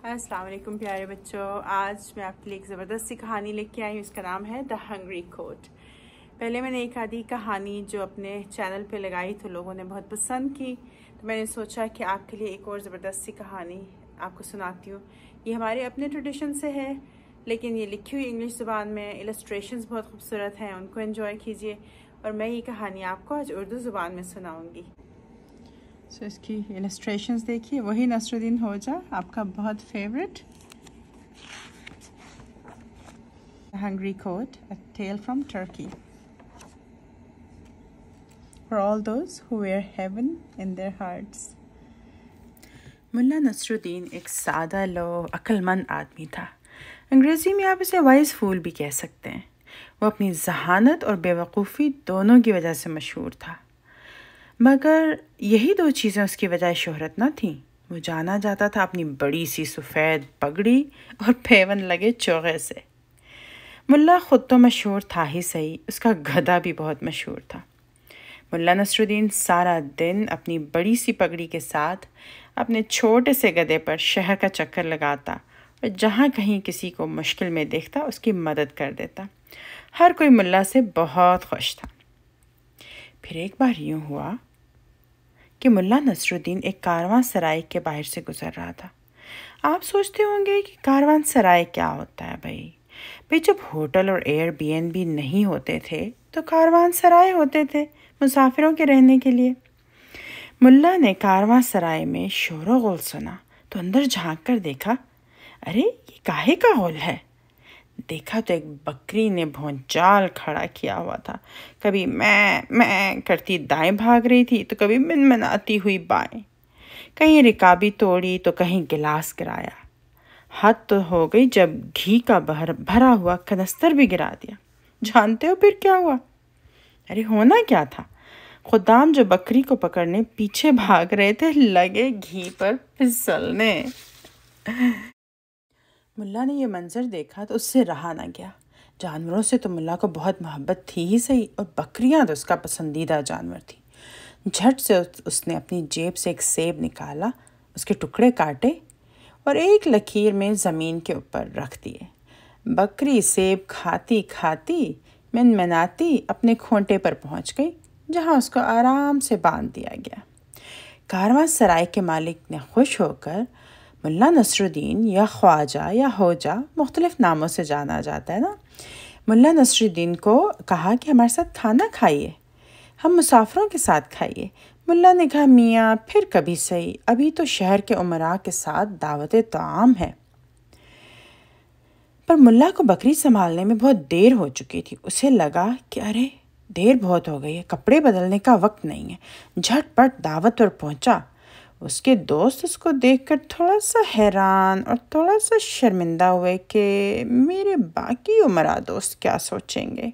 السلام علیکم پیارے بچوں، آج میں آپ کے لیے ایک زبردست سی کہانی لے کے آئی ہوں۔ اس کا نام ہے دا ہنگری کوٹ۔ پہلے میں نے ایک آدھی کہانی جو اپنے چینل پہ لگائی تو لوگوں نے بہت پسند کی، تو میں نے سوچا کہ آپ کے لیے ایک اور زبردست سی کہانی آپ کو سناتی ہوں۔ یہ ہمارے اپنے ٹریڈیشن سے ہے، لیکن یہ لکھی ہوئی انگلش زبان میں، السٹریشنز بہت خوبصورت ہیں، ان کو انجوائے کیجیے۔ اور میں یہ کہانی آپ کو آج اردو زبان میں سناؤں گی۔ اس کی السٹریشنز دیکھیے، وہی نصر الدین ہوجا، آپ کا بہت favourite. Hungry Coat, a tale from Turkey. For all those who wear heaven in their hearts. ملا نصر الدین ایک سادہ عقل مند آدمی تھا۔ انگریزی میں آپ اسے وائز فول بھی کہہ سکتے ہیں۔ وہ اپنی ذہانت اور بے وقوفی دونوں کی وجہ سے مشہور تھا، مگر یہی دو چیزیں اس کی وجہ شہرت نہ تھیں۔ وہ جانا جاتا تھا اپنی بڑی سی سفید پگڑی اور پیون لگے چوغے سے۔ ملا خود تو مشہور تھا ہی صحیح، اس کا گدھا بھی بہت مشہور تھا۔ ملا نصر الدین سارا دن اپنی بڑی سی پگڑی کے ساتھ اپنے چھوٹے سے گدھے پر شہر کا چکر لگاتا اور جہاں کہیں کسی کو مشکل میں دیکھتا اس کی مدد کر دیتا۔ ہر کوئی ملا سے بہت خوش تھا۔ پھر ایک بار یوں ہوا کہ ملا نصر الدین ایک کاروان سرائے کے باہر سے گزر رہا تھا۔ آپ سوچتے ہوں گے کہ کاروان سرائے کیا ہوتا ہے بھئی جب ہوٹل اور ایئر بی این بی نہیں ہوتے تھے تو کاروان سرائے ہوتے تھے مسافروں کے رہنے کے لیے۔ ملا نے کاروان سرائے میں شور و غل سنا تو اندر جھانک کر دیکھا، ارے یہ کاہے کا غول ہے؟ دیکھا تو ایک بکری نے بھونچال کھڑا کیا ہوا تھا، کبھی میں کرتی دائیں بھاگ رہی تھی تو کبھی منمناتی ہوئی بائیں، کہیں رکابی توڑی تو کہیں گلاس گرایا۔ حد تو ہو گئی جب گھی کا بھرا ہوا کنستر بھی گرا دیا۔ جانتے ہو پھر کیا ہوا؟ ارے ہونا کیا تھا، خدام جو بکری کو پکڑنے پیچھے بھاگ رہے تھے لگے گھی پر پھسلنے۔ ملا نے یہ منظر دیکھا تو اس سے رہا نہ گیا۔ جانوروں سے تو ملا کو بہت محبت تھی ہی صحیح، اور بکریاں تو اس کا پسندیدہ جانور تھی۔ جھٹ سے اس نے اپنی جیب سے ایک سیب نکالا، اس کے ٹکڑے کاٹے اور ایک لکیر میں زمین کے اوپر رکھ دیے۔ بکری سیب کھاتی کھاتی منمناتی اپنے کھونٹے پر پہنچ گئی، جہاں اس کو آرام سے باندھ دیا گیا۔ کاروان سرائے کے مالک نے خوش ہو کر ملا نصر الدین یا خواجہ یا ہوجا، مختلف ناموں سے جانا جاتا ہے نا، ملا نصر الدین کو کہا کہ ہمارے ساتھ کھانا کھائیے، ہم مسافروں کے ساتھ کھائیے۔ ملا نے کہا میاں پھر کبھی صحیح، ابھی تو شہر کے امراء کے ساتھ دعوت طعام ہے۔ پر ملا کو بکری سنبھالنے میں بہت دیر ہو چکی تھی۔ اسے لگا کہ ارے دیر بہت ہو گئی ہے، کپڑے بدلنے کا وقت نہیں ہے۔ جھٹ پٹ دعوت پر پہنچا۔ اس کے دوست اس کو دیکھ کر تھوڑا سا حیران اور تھوڑا سا شرمندہ ہوئے کہ میرے باقی امراء دوست کیا سوچیں گے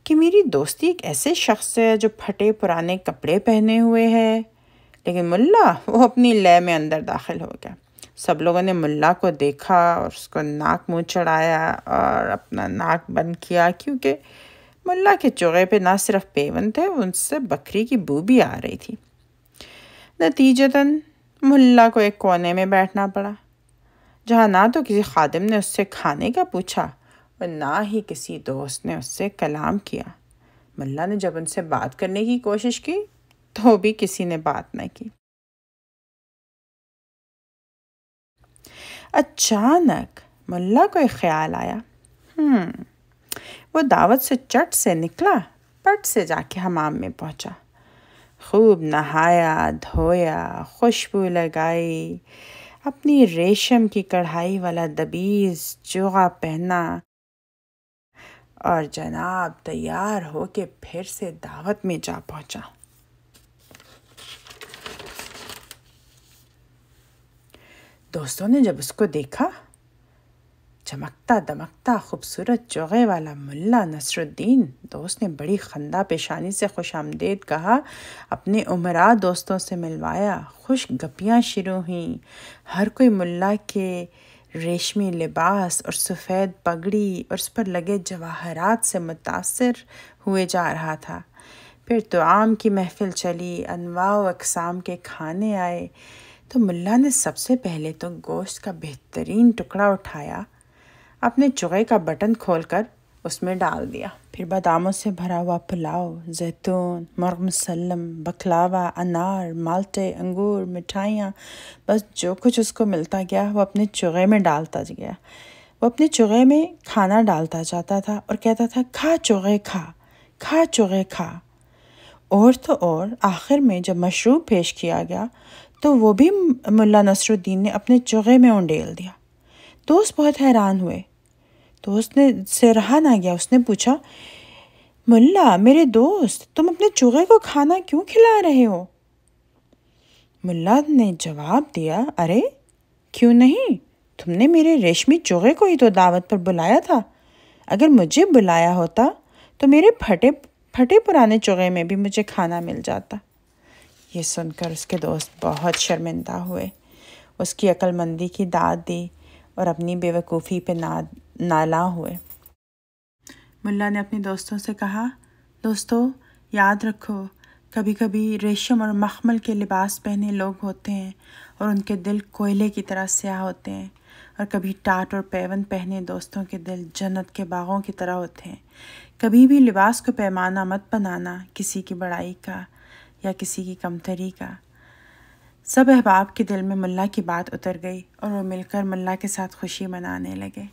کہ میری دوستی ایک ایسے شخص سے جو پھٹے پرانے کپڑے پہنے ہوئے ہے۔ لیکن ملا وہ اپنی لے میں اندر داخل ہو گیا۔ سب لوگوں نے ملا کو دیکھا اور اس کو ناک منہ چڑھایا اور اپنا ناک بند کیا، کیونکہ ملا کے چوغے پہ نہ صرف پیون تھے، ان سے بکری کی بو بھی آ رہی تھی۔ نتیجتاً ملا کو ایک کونے میں بیٹھنا پڑا، جہاں نہ تو کسی خادم نے اس سے کھانے کا پوچھا اور نہ ہی کسی دوست نے اس سے کلام کیا۔ ملا نے جب ان سے بات کرنے کی کوشش کی تو بھی کسی نے بات نہ کی۔ اچانک ملا کو ایک خیال آیا، وہ دعوت سے چٹ سے نکلا، پٹ سے جا کے حمام میں پہنچا، خوب نہایا دھویا، خوشبو لگائی، اپنی ریشم کی کڑھائی والا دبیز جوغا پہنا اور جناب تیار ہو کے پھر سے دعوت میں جا پہنچا۔ دوستوں نے جب اس کو دیکھا، چمکتا دمکتا خوبصورت چوغے والا ملا نصر الدین، دوست نے بڑی خندہ پیشانی سے خوش آمدید کہا، اپنے امراء دوستوں سے ملوایا، خوش گپیاں شروع ہوئیں۔ ہر کوئی ملا کے ریشمی لباس اور سفید پگڑی اور اس پر لگے جواہرات سے متاثر ہوئے جا رہا تھا۔ پھر طعام کی محفل چلی، انواع و اقسام کے کھانے آئے تو ملا نے سب سے پہلے تو گوشت کا بہترین ٹکڑا اٹھایا، اپنے چوغے کا بٹن کھول کر اس میں ڈال دیا۔ پھر باداموں سے بھرا ہوا پلاؤ، زیتون، مرغ مسلم، بکلاوا، انار، مالٹے، انگور، مٹھائیاں، بس جو کچھ اس کو ملتا گیا وہ اپنے چوغے میں ڈالتا گیا۔ وہ اپنے چوغے میں کھانا ڈالتا جاتا تھا اور کہتا تھا، کھا چوغے کھا، کھا چوغے کھا۔ اور تو اور آخر میں جب مشروب پیش کیا گیا تو وہ بھی ملا نصر الدین نے اپنے چوغے میں انڈیل دیا۔ دوست بہت حیران ہوئے۔ دوست نے سے رہا نہ گیا، اس نے پوچھا، ملا میرے دوست، تم اپنے چوغے کو کھانا کیوں کھلا رہے ہو؟ ملا نے جواب دیا، ارے کیوں نہیں، تم نے میرے ریشمی چوغے کو ہی تو دعوت پر بلایا تھا۔ اگر مجھے بلایا ہوتا تو میرے پھٹے پرانے چوغے میں بھی مجھے کھانا مل جاتا۔ یہ سن کر اس کے دوست بہت شرمندہ ہوئے، اس کی عقل مندی کی داد دی اور اپنی بے وقوفی پہ نالاں ہوئے۔ ملا نے اپنے دوستوں سے کہا، دوستو یاد رکھو، کبھی کبھی ریشم اور مخمل کے لباس پہنے لوگ ہوتے ہیں اور ان کے دل کوئلے کی طرح سیاہ ہوتے ہیں، اور کبھی ٹاٹ اور پیون پہنے دوستوں کے دل جنت کے باغوں کی طرح ہوتے ہیں۔ کبھی بھی لباس کو پیمانہ مت بنانا کسی کی بڑائی کا یا کسی کی کمتری کا۔ سب احباب کے دل میں ملا کی بات اتر گئی اور وہ مل کر ملا کے ساتھ خوشی منانے لگے۔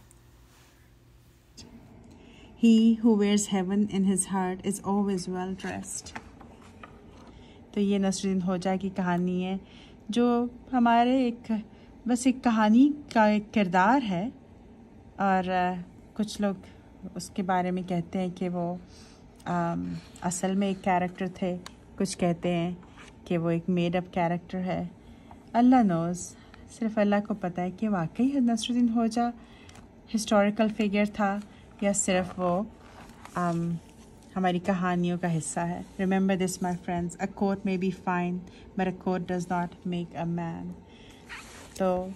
He who wears heaven in his heart is always well dressed۔ تو یہ نصر الدین ہوجا کی کہانی ہے، جو ہمارے بس ایک کہانی کا ایک کردار ہے، اور کچھ لوگ اس کے بارے میں کہتے ہیں کہ وہ اصل میں ایک کیریکٹر تھے، کچھ کہتے ہیں کہ وہ ایک میڈ اپ کیریکٹر ہے۔ اللہ نوز، صرف اللہ کو پتہ ہے کہ واقعی نصر الدین ہوجا ہسٹوریکل فگر تھا یا صرف وہ ہماری کہانیوں کا حصہ ہے۔ Remember this my friends, a coat may be fine but a coat does not make a man۔ تو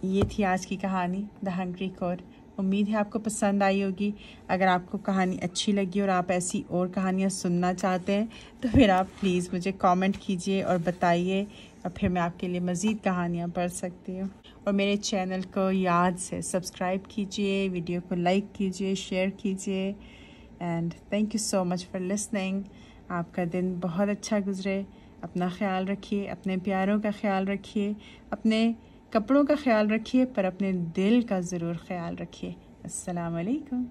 یہ تھی آج کی کہانی The Hungry Coat۔ امید ہے آپ کو پسند آئی ہوگی۔ اگر آپ کو کہانی اچھی لگی اور آپ ایسی اور کہانیاں سننا چاہتے ہیں تو پھر آپ پلیز مجھے کامنٹ کیجئے اور بتائیے، اور پھر میں آپ کے لیے مزید کہانیاں پڑھ سکتی ہوں۔ اور میرے چینل کو یاد سے سبسکرائب کیجئے، ویڈیو کو لائک کیجئے، شیئر کیجئے، and thank you so much for listening. آپ کا دن بہت اچھا گزرے، اپنا خیال رکھیے، اپنے پیاروں کا خیال رکھیے، اپنے کپڑوں کا خیال رکھیے، پر اپنے دل کا ضرور خیال رکھیے۔ السلام علیکم۔